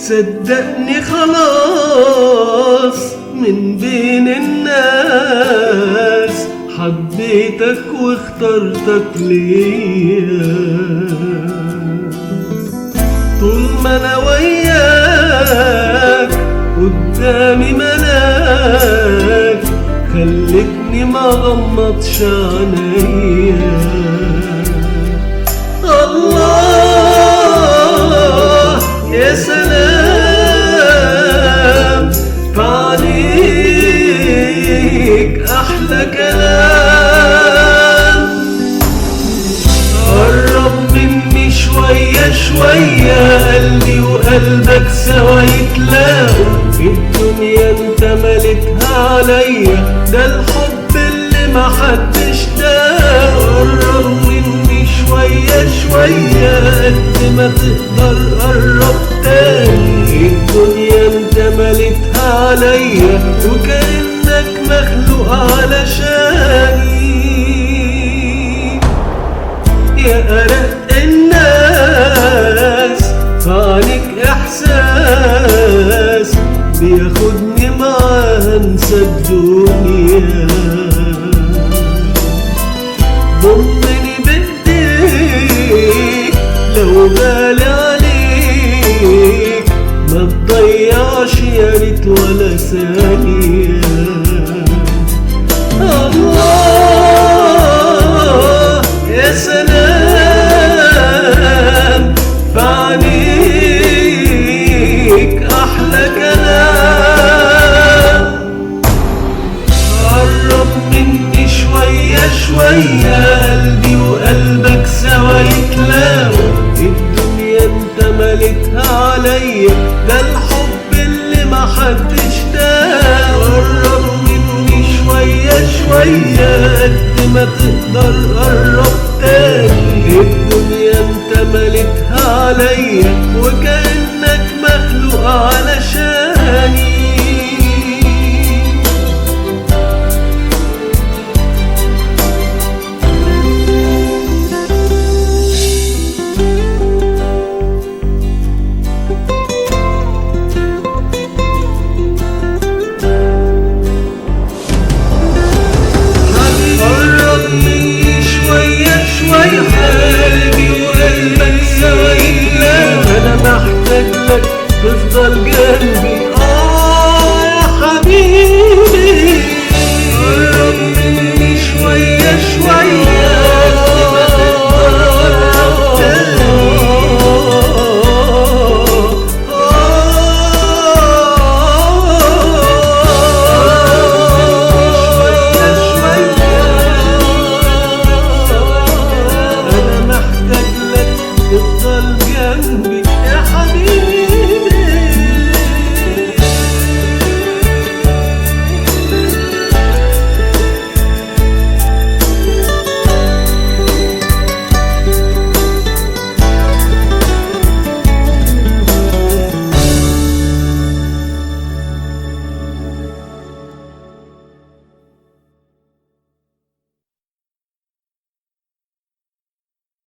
صدقني خلاص من بين الناس حبيتك واخترتك ليا. طول ما انا وياك قدامي ملاك خلتني ما غمضش عينيا. الله يا سلام فعليك احلى كلام. قرب مني شوية شوية قلبي وقلبك سوا يتلاقوا. الدنيا انت ملكها عليا ده الحب اللي محدش داقه. قرب مني شوية شوية قد ما تقدر قرب تاني. الدنيا انت ملكها عليا وكأنك مخلوق علشاني. يا أرق الناس فعليك إحساس بياخدني معاه انسى الدنيا. ضمني بايديك لو غالي عليك ما تضيعش يا ريت ولا ثانية. الله يا سلام فعليك احلى كلام. قرب مني شوية شوية قلبي وقلبك سوا يتلاقوا. الدنيا انت ملكها عليا ده الحب اللي محدش داقه. قرب مني شوية شوية قد ما تقدر قرب تاني. الدنيا انت ملكها عليا وكأنك مخلوق